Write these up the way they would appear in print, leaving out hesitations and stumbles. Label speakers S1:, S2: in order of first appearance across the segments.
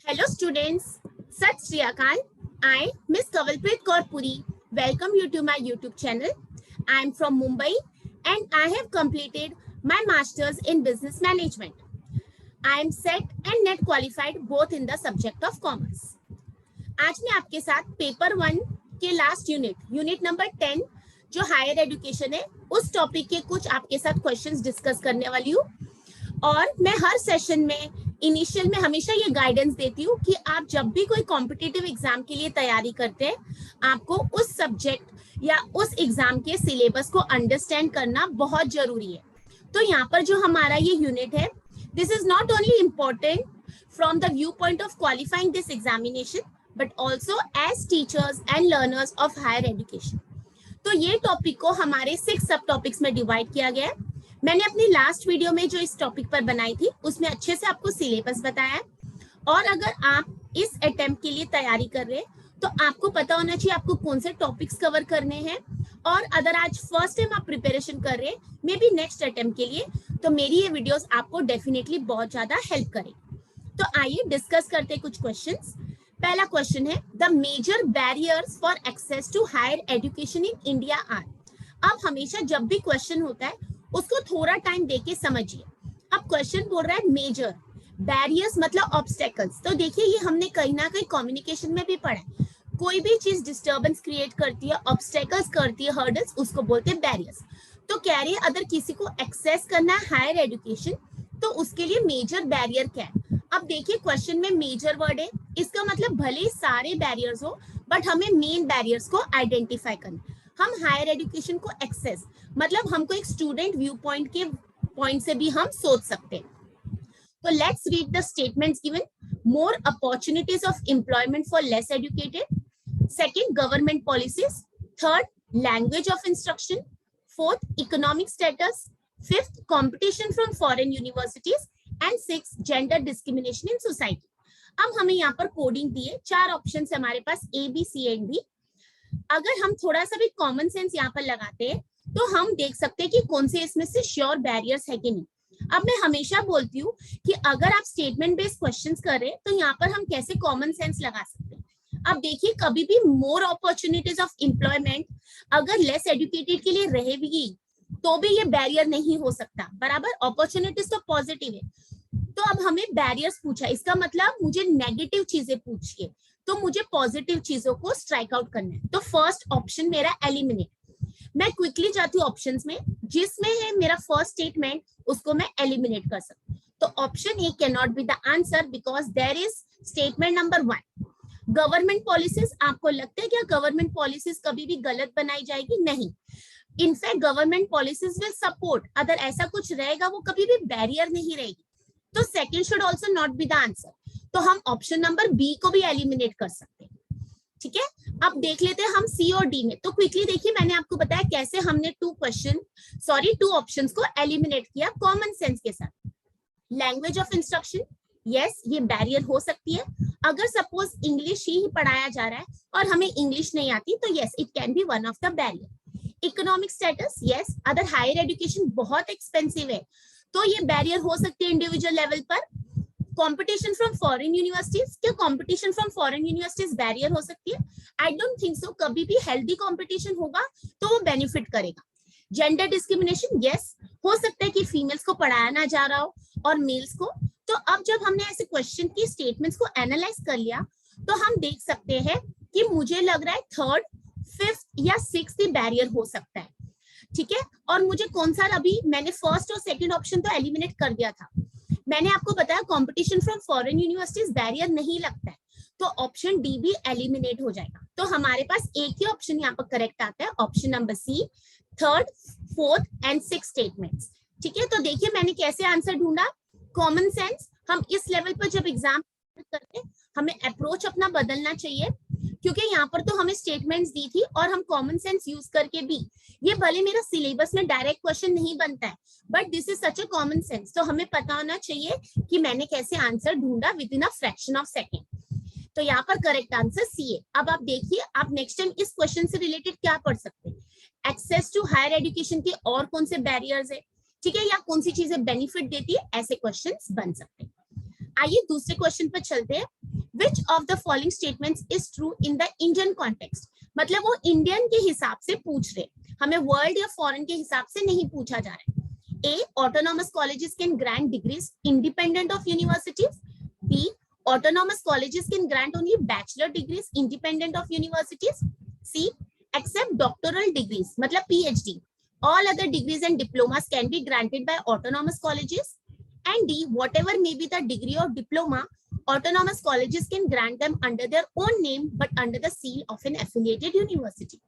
S1: Hello students, Sat Shri Akal. I, Miss Kavalpreet Kaur Puri, welcome you to my YouTube channel. I am from Mumbai and I have completed my Masters in Business Management. I am set and net qualified both in the subject of Commerce. आज मैं आपके साथ paper 1 के last unit number 10 जो higher education है उस topic के कुछ आपके साथ क्वेश्चंस डिस्कस करने वाली हूँ। और मैं हर सेशन में इनिशियल में हमेशा ये गाइडेंस देती हूँ कि आप जब भी कोई कॉम्पिटिटिव एग्जाम के लिए तैयारी करते हैं आपको उस सब्जेक्ट या उस एग्जाम के सिलेबस को अंडरस्टैंड करना बहुत जरूरी है। तो यहाँ पर जो हमारा ये यूनिट है, this is not only important from the view point of qualifying this examination but also as teachers and learners of higher education. तो ये टॉपिक को हमारे 6 सब टॉपिक्स में डिवाइड किया गया है। मैंने अपनी लास्ट वीडियो में जो इस टॉपिक पर बनाई थी उसमें अच्छे से आपको सिलेबस बताया है। और अगर आप इस अटेम्प्ट के लिए तैयारी कर रहे हैं तो आपको पता होना चाहिए आपको कौन से टॉपिक्स कवर करने हैं। और अगर आज फर्स्ट टाइम आप प्रिपरेशन कर रहे हैं मे बी नेक्स्ट अटेम्प्ट के लिए, तो मेरी ये वीडियोस आपको डेफिनेटली बहुत ज्यादा हेल्प करेगी। तो आइए डिस्कस करते हैं कुछ क्वेश्चंस। पहला क्वेश्चन है, the major barriers for access to higher education in India are. अब हमेशा जब भी क्वेश्चन होता है उसको थोड़ा टाइम देके समझिए। अब क्वेश्चन बोल रहा है मेजर बैरियर्स मतलब ऑब्स्टेकल्स। तो देखिए ये हमने कहीं ना कहीं कम्युनिकेशन में भी पढ़ा है। कोई भी चीज डिस्टर्बेंस क्रिएट करती है, ऑब्स्टेकल्स करती है, हर्डल्स, उसको बोलते हैं बैरियर्स। तो कह रही है अगर किसी को एक्सेस करना है हायर एजुकेशन तो उसके लिए मेजर बैरियर क्या है। अब देखिए क्वेश्चन में मेजर वर्ड है, इसका मतलब भले सारे बैरियर्स हो बट हमें मेन बैरियर्स को आइडेंटिफाई करना। हम हायर एजुकेशन को एक्सेस मतलब हमको एक स्टूडेंट व्यू पॉइंट के पॉइंट से भी हम सोच सकते हैं। तो let's read the statements given. More opportunities of employment for less educated. Second, government policies. Third, language of instruction. Fourth, economic status. Fifth, competition from foreign universities. And six, gender discrimination in society. अब हमें यहाँ पर coding दी है, 4 option है हमारे पास A, B, C and D। अगर हम थोड़ा सा भी कॉमन सेंस यहाँ पर लगाते हैं तो हम देख सकते हैं कि कौन से इसमें से श्योर बैरियर्स है कि नहीं। अब मैं हमेशा बोलती हूँ कि अगर आप स्टेटमेंट बेस्ड क्वेश्चंस कर रहे हैं तो यहाँ पर हम कैसे कॉमन सेंस लगा सकते हैं। अब देखिए कभी भी मोर अपॉर्चुनिटीज ऑफ एम्प्लॉयमेंट अगर लेस एजुकेटेड के लिए रहेगी तो भी ये बैरियर नहीं हो सकता, बराबर। अपॉर्चुनिटीज तो पॉजिटिव है। तो अब हमें बैरियर्स पूछा, इसका मतलब मुझे नेगेटिव चीजें पूछिए तो मुझे पॉजिटिव चीजों को स्ट्राइक आउट करना है। तो फर्स्ट ऑप्शन मेरा एलिमिनेट। मैं क्विकली जाती हूँ ऑप्शंस में, जिसमें है मेरा फर्स्ट स्टेटमेंट उसको मैं एलिमिनेट कर सकती हूँ। तो option A can not be the answer because there is statement number 1 government policies. आपको लगता है क्या गवर्नमेंट पॉलिसीज कभी भी गलत बनाई जाएगी? नहीं। In fact government policies will support, अगर ऐसा कुछ रहेगा वो कभी भी बैरियर नहीं रहेगी। तो second should also not be the answer. तो हम ऑप्शन नंबर बी को भी एलिमिनेट कर सकते हैं। ठीक है, अब देख लेते हैं हम सी और डी में। तो क्विकली देखिए मैंने आपको बताया कैसे हमने 2 ऑप्शंस को एलिमिनेट किया कॉमन सेंस के साथ। लैंग्वेज ऑफ इंस्ट्रक्शन, यस ये बैरियर हो सकती है। अगर सपोज इंग्लिश ही पढ़ाया जा रहा है और हमें इंग्लिश नहीं आती तो yes it can be one of the barrier. Economic status, yes अगर हायर एजुकेशन बहुत एक्सपेंसिव है तो ये बैरियर हो सकती है इंडिविजुअल लेवल पर। कंपटीशन फ्रॉम फॉरेन यूनिवर्सिटीज, क्या competition from foreign universities barrier हो सकती है? I don't think so. कभी भी हेल्दी कंपटीशन होगा तो वो बेनिफिट करेगा। जेंडर डिस्क्रिमिनेशन, यस हो सकता है कि फीमेल्स को पढ़ाया ना जा रहा हो और मेल्स को। तो अब जब हमने ऐसे क्वेश्चन की स्टेटमेंट्स को एनालाइज कर लिया तो हम देख सकते हैं कि मुझे लग रहा है थर्ड, फिफ्थ या सिक्स्थ बैरियर हो सकता है। ठीक है, और मुझे कौन सा, अभी मैंने फर्स्ट और सेकंड ऑप्शन तो एलिमिनेट कर दिया था। मैंने आपको बताया competition from foreign universities barrier नहीं लगता है, तो ऑप्शन डी भी एलिमिनेट हो जाएगा। तो हमारे पास एक ही ऑप्शन यहाँ पर करेक्ट आता है, option number C, third, fourth and six statements. ठीक है, तो देखिए मैंने कैसे आंसर ढूंढा, कॉमन सेंस। हम इस लेवल पर जब एग्जाम करते हैं हमें अप्रोच अपना बदलना चाहिए, क्योंकि यहाँ पर तो हमें स्टेटमेंट्स दी थी और हम कॉमन सेंस यूज करके भी, ये भले मेरा सिलेबस में डायरेक्ट क्वेश्चन नहीं बनता है but this is such a common sense. तो हमें पता होना चाहिए कि मैंने कैसे आंसर ढूंढा with in a fraction of second. तो यहाँ पर करेक्ट आंसर सी है। अब आप देखिए आप नेक्स्ट टाइम इस क्वेश्चन से रिलेटेड क्या पढ़ सकते हैं, एक्सेस टू हायर एजुकेशन के और कौन से बैरियर्स है, ठीक है, या कौन सी चीजें बेनिफिट देती है, ऐसे क्वेश्चंस बन सकते हैं। आइए दूसरे क्वेश्चन पर चलते हैं। विच of the following statements is true in the Indian context, मतलब वो इंडियन के हिसाब से पूछ रहे, हमें वर्ल्ड या फॉरेन के हिसाब से नहीं पूछा जा रहा है। A, autonomous colleges can grant degrees independent of universities. B, autonomous colleges can grant only bachelor degrees independent of universities. C, except doctoral degrees, मतलब PhD, all other degrees and diplomas can be granted by autonomous colleges. And D, whatever may be the degree or diploma, autonomous colleges can grant them under their own name but under the seal of an affiliated university.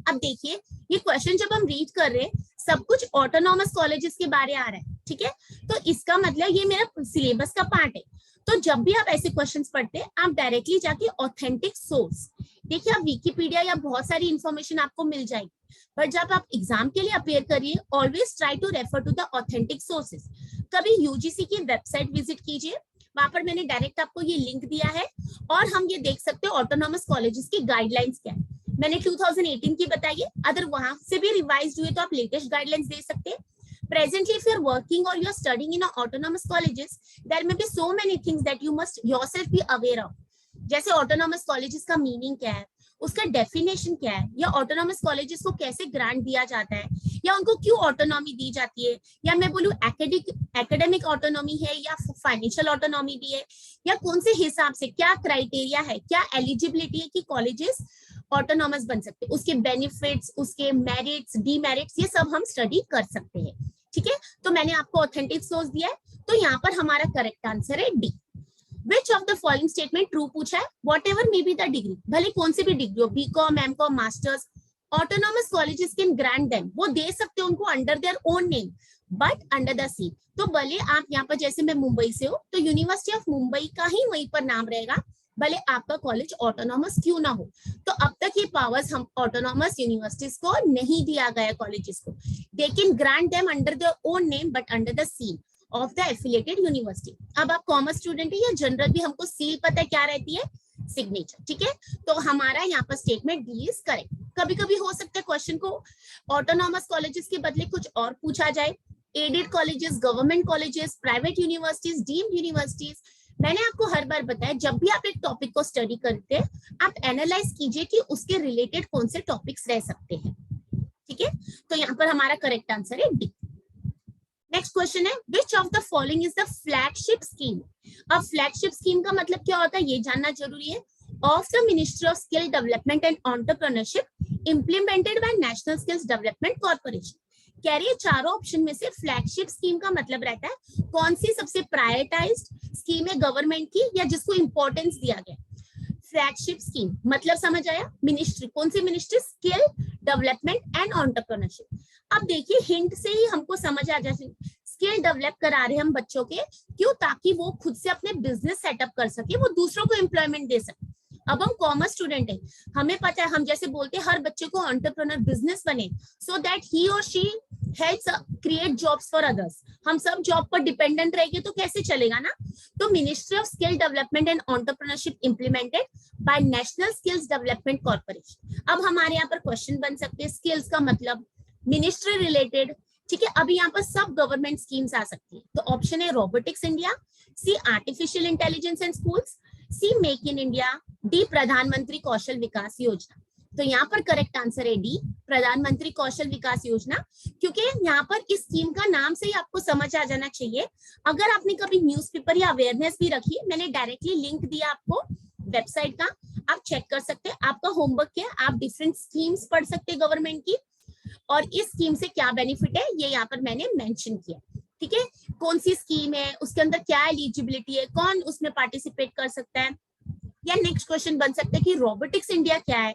S1: अब देखिए ये question जब हम read कर रहे हैं सब कुछ ऑटोनॉमस कॉलेजेस के बारे आ रहा है, ठीक है, तो इसका मतलब ये मेरा सिलेबस का पार्ट है। तो जब भी आप ऐसे क्वेश्चंस पढ़ते हैं आप डायरेक्टली जाके ऑथेंटिक सोर्स देखिए, आप विकिपीडिया या बहुत सारी इंफॉर्मेशन आपको मिल जाएगी, पर जब आप एग्जाम के लिए अपेयर करिए always try to refer to the authentic sources. कभी यूजीसी की वेबसाइट विजिट कीजिए, वहां पर मैंने डायरेक्ट आपको ये लिंक दिया है और हम ये देख सकते हैं ऑटोनॉमस कॉलेजेस की गाइडलाइंस क्या है। मैंने 2018 की बताई है, अगर वहां से भी रिवाइज हुए तो आप लेटेस्ट गाइडलाइंस दे सकते हैं। Presently, if you're working or you're studying in autonomous colleges, there may be so many things that you must yourself be aware of. जैसे autonomous colleges का मीनिंग क्या है, उसका डेफिनेशन क्या है, या autonomous colleges को कैसे ग्रांट दिया जाता है, या उनको क्यों ऑटोनॉमी दी जाती है, या मैं बोलूँ एकेडमिक ऑटोनॉमी है या फाइनेंशियल ऑटोनॉमी भी है, या कौन से हिसाब से क्या क्राइटेरिया है, क्या एलिजिबिलिटी है कि कॉलेजेस ऑटोनॉमस बन सकते हैं, उसके बेनिफिट्स, उसके मेरिट्स, डीमेरिट्स, ये सब हम स्टडी कर सकते हैं, ठीक है। तो मैंने आपको ऑथेंटिक सोर्स दिया है, तो यहाँ पर हमारा करेक्ट आंसर है D. Which of the following statement true पूछा है, whatever may be the degree, भले कौन सी भी डिग्री हो, BCom, MCom, masters, autonomous colleges can grant them, वो दे सकते हैं उनको under their own name but under the C. तो भले आप यहाँ पर जैसे मैं मुंबई से हूँ तो यूनिवर्सिटी ऑफ मुंबई का ही वहीं पर नाम रहेगा, भले आपका कॉलेज ऑटोनॉमस क्यों ना हो। तो अब तक ये पावर्स हम ऑटोनॉमस यूनिवर्सिटीज को नहीं दिया गया, कॉलेजेस को, they can grant them under their own name but under the seal of the affiliated university. अब आप कॉमर्स स्टूडेंट है या जनरल भी, हमको सील पता है क्या रहती है, सिग्नेचर, ठीक है। तो हमारा यहाँ पर स्टेटमेंट डी इज करेक्ट। कभी कभी हो सकता है क्वेश्चन को ऑटोनॉमस कॉलेजेस के बदले कुछ और पूछा जाए, aided colleges, government colleges, private universities, deemed universities. मैंने आपको हर बार बताया जब भी आप एक टॉपिक को स्टडी करते हैं आप एनालाइज कीजिए कि उसके रिलेटेड कौन से टॉपिक्स रह सकते हैं, ठीक है। तो यहाँ पर हमारा करेक्ट आंसर है डी। नेक्स्ट क्वेश्चन है विच of the following is the flagship scheme. अब फ्लैगशिप स्कीम का मतलब क्या होता है ये जानना जरूरी है। Of the ministry of skill development and entrepreneurship implemented by national skills development corporation. कह रही है चारों ऑप्शन में से फ्लैगशिप स्कीम का मतलब रहता है कौन सी सबसे प्रायोरिटाइज्ड स्कीम है गवर्नमेंट की या जिसको इंपॉर्टेंस दिया गया। फ्लैगशिप स्कीम मतलब समझ आया, मिनिस्ट्री, कौन सी ministry, skill development and entrepreneurship. अब देखिए हिंट से ही हमको समझ आ जाए, स्किल डेवलप करा रहे हैं हम बच्चों के, क्यों, ताकि वो खुद से अपने बिजनेस सेटअप कर सके, वो दूसरों को एम्प्लॉयमेंट दे सके। अब हम कॉमर्स स्टूडेंट हैं, हमें पता है, हम जैसे बोलते हैं हर बच्चे को एंटरप्रेन्योर बिजनेस बने सो दैट ही और she helps create jobs for others. हम सब जॉब पर डिपेंडेंट रहेंगे तो कैसे चलेगा ना। तो ministry of skill development and entrepreneurship implemented by national skills development corporation. अब हमारे यहाँ पर क्वेश्चन बन सकते हैं स्किल्स का मतलब मिनिस्ट्री रिलेटेड, ठीक है। अभी यहाँ पर सब गवर्नमेंट स्कीम्स आ सकती है। तो ऑप्शन है robotics India, C artificial intelligence and schools, C make in India, D Pradhan Mantri Kaushal विकास योजना। तो यहाँ पर करेक्ट आंसर है डी प्रधानमंत्री कौशल विकास योजना, क्योंकि यहाँ पर इस स्कीम का नाम से ही आपको समझ आ जाना चाहिए। अगर आपने कभी न्यूज़पेपर या अवेयरनेस भी रखी, मैंने डायरेक्टली लिंक दिया आपको वेबसाइट का, आप चेक कर सकते हैं। आपका होमवर्क क्या है, आप डिफरेंट स्कीम्स पढ़ सकते हैं गवर्नमेंट की और इस स्कीम से क्या बेनिफिट है ये यहाँ पर मैंने मेंशन किया, ठीक है। कौन सी स्कीम है, उसके अंदर क्या एलिजिबिलिटी है, कौन उसमें पार्टिसिपेट कर सकता है। या नेक्स्ट क्वेश्चन बन सकता है कि रोबोटिक्स इंडिया क्या है,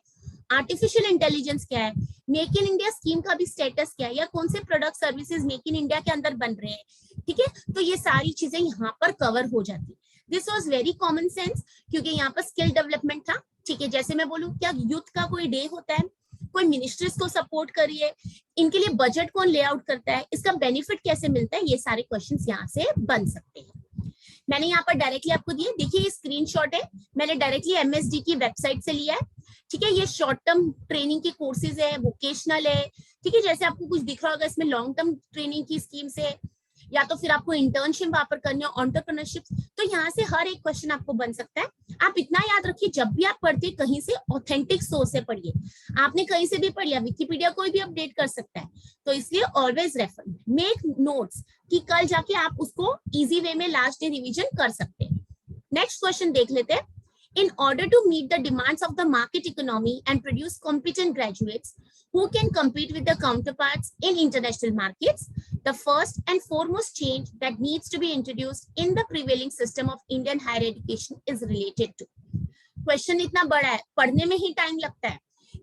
S1: आर्टिफिशियल इंटेलिजेंस क्या है, मेक इन इंडिया स्कीम का भी स्टेटस क्या है, या कौन से product services make in India के अंदर बन रहे हैं, ठीक है। तो ये सारी चीजें यहाँ पर कवर हो जाती। This was very common sense, क्योंकि यहाँ पर स्किल डेवलपमेंट था, ठीक है। जैसे मैं बोलूँ क्या यूथ का कोई डे होता है, कोई मिनिस्ट्रीज को सपोर्ट करिए, इनके लिए बजट कौन ले आउट करता है, इसका बेनिफिट कैसे मिलता है, ये सारे क्वेश्चंस यहाँ से बन सकते हैं। मैंने यहाँ पर डायरेक्टली आपको दिए, देखिए ये स्क्रीनशॉट है, मैंने डायरेक्टली एमएसडी की वेबसाइट से लिया है, ठीक है। ये शॉर्ट टर्म ट्रेनिंग की कोर्सेज है, वोकेशनल है, ठीक है। जैसे आपको कुछ दिख रहा होगा इसमें लॉन्ग टर्म ट्रेनिंग की स्कीम्स है, या तो फिर आपको इंटर्नशिप वहां पर करनी हो, एंटरप्रेन्योरशिप, तो यहाँ से हर एक क्वेश्चन आपको बन सकता है। आप इतना याद रखिए, जब भी आप पढ़ते कहीं से ऑथेंटिक सोर्स से पढ़िए। आपने कहीं से भी पढ़ लिया, विकिपीडिया कोई भी अपडेट कर सकता है, तो इसलिए ऑलवेज रेफर, मेक नोट्स कि कल जाके आप उसको इजी वे में लास्ट डे रिवीजन कर सकते हैं। नेक्स्ट क्वेश्चन देख लेते हैं। In order to meet the demands of the market economy and produce competent graduates who can compete with their counterparts in international markets, the first and foremost change that needs to be introduced in the prevailing system of Indian higher education is related to. Question इतना बड़ा है, पढ़ने में ही time लगता है।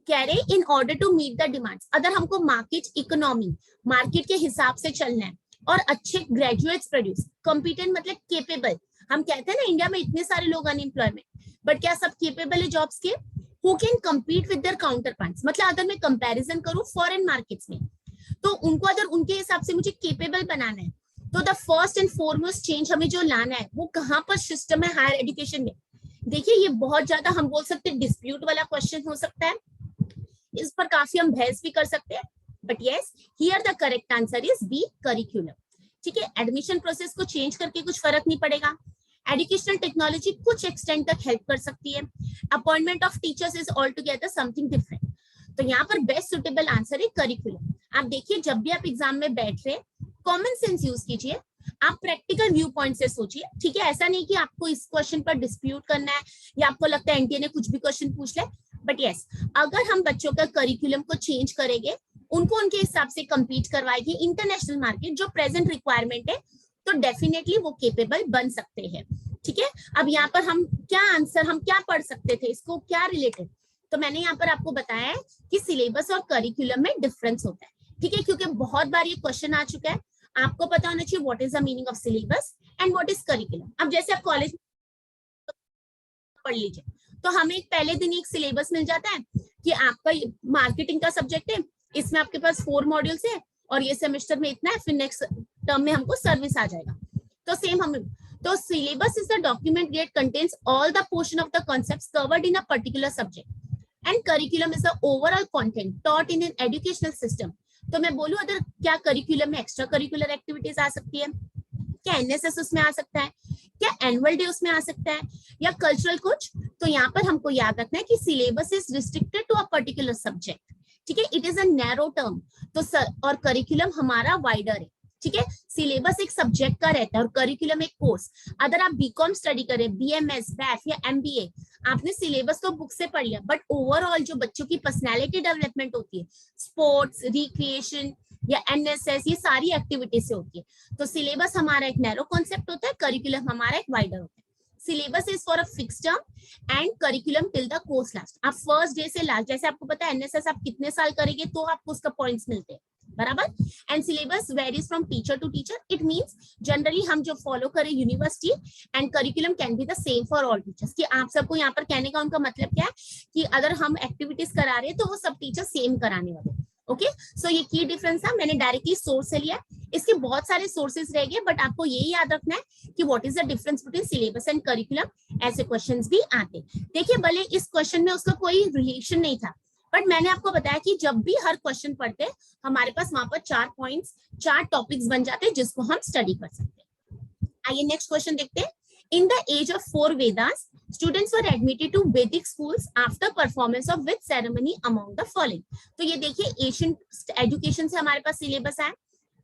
S1: कह रहे in order to meet the demands, अगर हमको मार्केट इकोनॉमी, मार्केट के हिसाब से चलना है और अच्छे ग्रेजुएट्स प्रोड्यूस, कॉम्पिटेंट मतलब केपेबल, हम कहते हैं ना इंडिया में इतने सारे लोग अनएम्प्लॉयमेंट, बट क्या सब केपेबल है जॉब्स के? Who can compete with their counter parts, मतलब अगर मैं कंपैरिजन करूं फॉरेन मार्केट्स में, तो उनको अगर उनके हिसाब से मुझे केपेबल बनाना है, तो the first and foremost change हमें जो लाना है वो कहां पर सिस्टम है हायर एजुकेशन में। देखिए ये बहुत ज्यादा हम बोल सकते हैं डिस्प्यूट वाला क्वेश्चन हो सकता है, इस पर काफी हम बहस भी कर सकते हैं, but yes here the correct answer is B, curriculum. ठीक है, एडमिशन प्रोसेस को चेंज करके कुछ फर्क नहीं पड़ेगा, एजुकेशनल टेक्नोलॉजी कुछ एक्सटेंड तक हेल्प कर सकती है, appointment of teachers is all together something different. तो यहाँ पर बेस्ट सुटेबल आंसर है करिकुलम। आप देखिए जब भी आप एग्जाम में बैठ रहे, कॉमन सेंस यूज कीजिए, आप प्रैक्टिकल व्यू पॉइंट से सोचिए। ठीक है, ऐसा नहीं कि आपको इस क्वेश्चन पर डिस्प्यूट करना है या आपको लगता है एनटीए ने कुछ भी क्वेश्चन पूछ ले, बट यस अगर हम बच्चों का करिकुलम को चेंज करेंगे, उनको उनके हिसाब से compete करवाएगी इंटरनेशनल मार्केट जो प्रेजेंट रिक्वायरमेंट है, तो डेफिनेटली वो केपेबल बन सकते हैं। ठीक है, अब यहाँ पर हम क्या आंसर, हम क्या पढ़ सकते थे, इसको क्या रिलेटेड, तो मैंने यहाँ पर आपको बताया है कि सिलेबस और करिकुलम में डिफरेंस होता है। ठीक है, क्योंकि बहुत बार ये क्वेश्चन आ चुका है, आपको पता होना चाहिए what is the meaning of syllabus and what is curriculum. अब जैसे आप कॉलेज पढ़ लीजिए, तो हमें एक पहले दिन एक सिलेबस मिल जाता है कि आपका मार्केटिंग का सब्जेक्ट है, इसमें आपके पास 4 मॉड्यूल्स है और ये सेमेस्टर में इतना है, फिर नेक्स्ट टर्म में हमको सर्विस आ जाएगा। तो सेम हमें, तो syllabus is the document that contains all the portion of the concepts covered in a particular subject, and curriculum is the overall content taught in an educational system। तो मैं बोलूं अगर क्या करिकुलम में एक्स्ट्रा करिकुलर एक्टिविटीज आ सकती है, क्या NSS उसमें आ सकता है, क्या एनुअल डे उसमें आ सकता है, या कल्चरल कुछ, तो यहाँ पर हमको याद रखना है कि syllabus is restricted to a particular subject. ठीक है, it is a narrow term, तो और करिकुलम हमारा वाइडर है। ठीक है, सिलेबस एक सब्जेक्ट का रहता है और करिकुलम एक कोर्स। अगर आप बीकॉम स्टडी करें, बीएमएस, बैफ या एमबीए, आपने सिलेबस तो बुक से पढ़ लिया, बट ओवरऑल जो बच्चों की पर्सनैलिटी डेवलपमेंट होती है, स्पोर्ट्स, रिक्रिएशन या एनएसएस, ये सारी एक्टिविटी से होती है। तो सिलेबस हमारा एक नैरो कॉन्सेप्ट होता है, करिकुलम हमारा एक वाइडर होता है। Syllabus is for a fix term and curriculum till the course last. आप फर्स्ट डे से लास्ट, जैसे आपको पता है एनएसएस आप कितने साल करेंगे तो आपको उसका पॉइंट्स मिलते हैं, बराबर। And syllabus varies from teacher to teacher, it means generally हम जो फॉलो करें university, and curriculum can be the same for all teachers. कि आप सबको यहाँ पर कहने का उनका मतलब क्या है कि अगर हम एक्टिविटीज करा रहे हैं तो वो सब टीचर सेम कराने वाले। ओके, सो ये की डिफरेंस था, मैंने डायरेक्टली सोर्स से लिया, इसके बहुत सारे सोर्सेज रह गए, बट आपको यही याद रखना है कि what is the difference between syllabus and curriculum. ऐसे क्वेश्चंस भी आते, देखिए भले इस क्वेश्चन में उसका कोई रिलेशन नहीं था, बट मैंने आपको बताया कि जब भी हर क्वेश्चन पढ़ते हैं हमारे पास वहां पर 4 पॉइंट्स, 4 टॉपिक्स बन जाते हैं जिसको हम स्टडी कर सकते हैं। आइए नेक्स्ट क्वेश्चन देखते हैं। In the age of 4 Vedas, students were admitted to Vedic schools after performance of which ceremony among the following? तो ये देखिए एशियन एजुकेशन से हमारे पास सिलेबस है,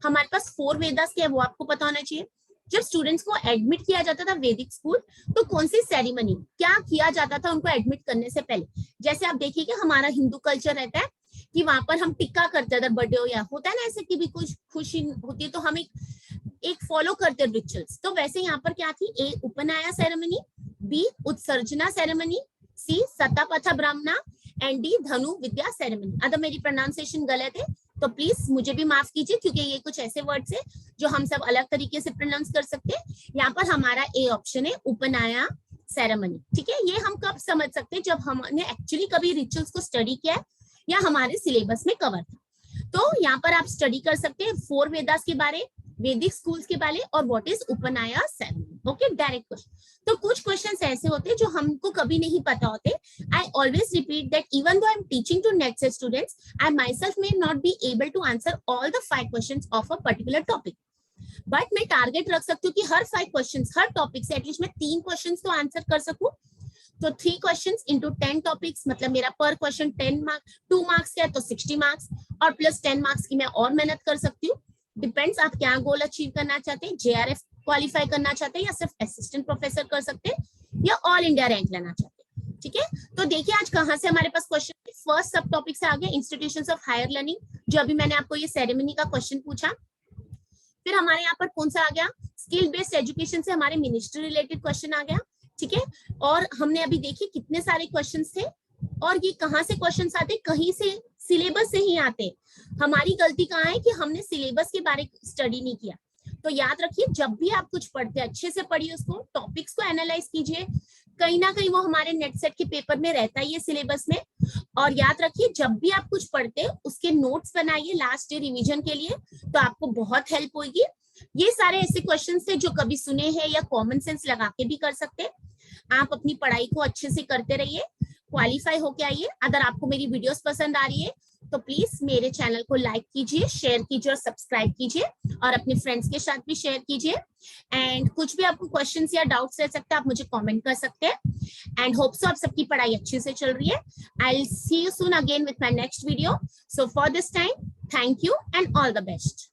S1: हमारे पास 4 वेदास के है, वो आपको पता होना चाहिए। जब स्टूडेंट्स को एडमिट किया जाता था वैदिक स्कूल, तो कौन सी सेरेमनी, क्या किया जाता था उनको एडमिट करने से पहले। जैसे आप देखिए कि हमारा हिंदू कल्चर रहता है कि वहां पर हम टिक्का करते हैं, बर्थडे हो या होता है ना ऐसे कि भी कुछ खुशी होती है तो हम एक फॉलो करते हैं रिचुअल्स। तो वैसे यहाँ पर क्या थी, ए उपनाया सेरेमनी, बी उत्सर्जना सेरेमनी, सी सतापथा ब्राह्मणा, एंड डी धनु विद्या सेरेमनी। अगर मेरी प्रोनाउंसिएशन गलत है तो प्लीज मुझे भी माफ कीजिए, क्योंकि ये कुछ ऐसे वर्ड्स है जो हम सब अलग तरीके से प्रोनाउंस कर सकते हैं। यहाँ पर हमारा ए ऑप्शन है उपनाया सेरेमनी। ठीक है, ये हम कब समझ सकते हैं, जब हमने एक्चुअली कभी रिचुअल्स को स्टडी किया या हमारे सिलेबस में कवर था। तो यहाँ पर आप स्टडी कर सकते हैं 4 वेदास के बारे, वैदिक स्कूल्स के बारे, और what is upanayana ceremony. Okay, direct question. तो कुछ क्वेश्चंस ऐसे होते हैं जो हमको कभी नहीं पता होते। I always repeat that even though I am teaching to NET students, I myself may not be able to answer all the 5 questions of a particular topic. But मैं टारगेट रख सकती हूँ कि हर 5 क्वेश्चंस, हर topic से at least मैं 3 questions तो आंसर कर सकूं। तो 3 क्वेश्चंस इंटू 10 टॉपिक्स, मतलब मेरा पर क्वेश्चन 10 मार्क्स, 2 मार्क्स का है तो 60 मार्क्स, और प्लस 10 मार्क्स की मैं और मेहनत कर सकती हूँ। डिपेंड्स आप क्या गोल अचीव करना चाहते हैं, JRF क्वालिफाई करना चाहते हैं, या सिर्फ असिस्टेंट प्रोफेसर कर सकते हैं, या ऑल इंडिया रैंक लेना चाहते हैं। ठीक है, तो देखिए आज कहाँ से हमारे पास क्वेश्चन, फर्स्ट सब टॉपिक से आगे इंस्टीट्यूशंस ऑफ हायर लर्निंग, जो अभी मैंने आपको ये सेरेमनी का क्वेश्चन पूछा। फिर हमारे यहाँ पर कौन सा आ गया, स्किल बेस्ड एजुकेशन से हमारे मिनिस्ट्री रिलेटेड क्वेश्चन आ गया। ठीक है, और हमने अभी देखी कितने सारे क्वेश्चन थे, और ये कहाँ से क्वेश्चन आते, कहीं से सिलेबस से ही आते। हमारी गलती कहाँ है कि हमने सिलेबस के बारे में स्टडी नहीं किया। तो याद रखिए, जब भी आप कुछ पढ़ते हैं अच्छे से पढ़िए, उसको टॉपिक्स को एनालाइज कीजिए, कहीं ना कहीं वो हमारे नेट सेट के पेपर में रहता ही है सिलेबस में। और याद रखिए, जब भी आप कुछ पढ़ते हैं उसके नोट्स बनाइए लास्ट डे रिवीजन के लिए, तो आपको बहुत हेल्प होगी। ये सारे ऐसे क्वेश्चंस थे जो कभी सुने हैं या कॉमन सेंस लगा के भी कर सकते हैं। आप अपनी पढ़ाई को अच्छे से करते रहिए, क्वालिफाई होके आइए। अगर आपको मेरी वीडियोस पसंद आ रही है तो प्लीज मेरे चैनल को लाइक कीजिए, शेयर कीजिए और सब्सक्राइब कीजिए, और अपने फ्रेंड्स के साथ भी शेयर कीजिए। एंड कुछ भी आपको क्वेश्चंस या डाउट्स रह सकते हैं, आप मुझे कमेंट कर सकते हैं। एंड होप सो आप सबकी पढ़ाई अच्छे से चल रही है। I will see you soon again with my next video. So for this time, thank you and all the best.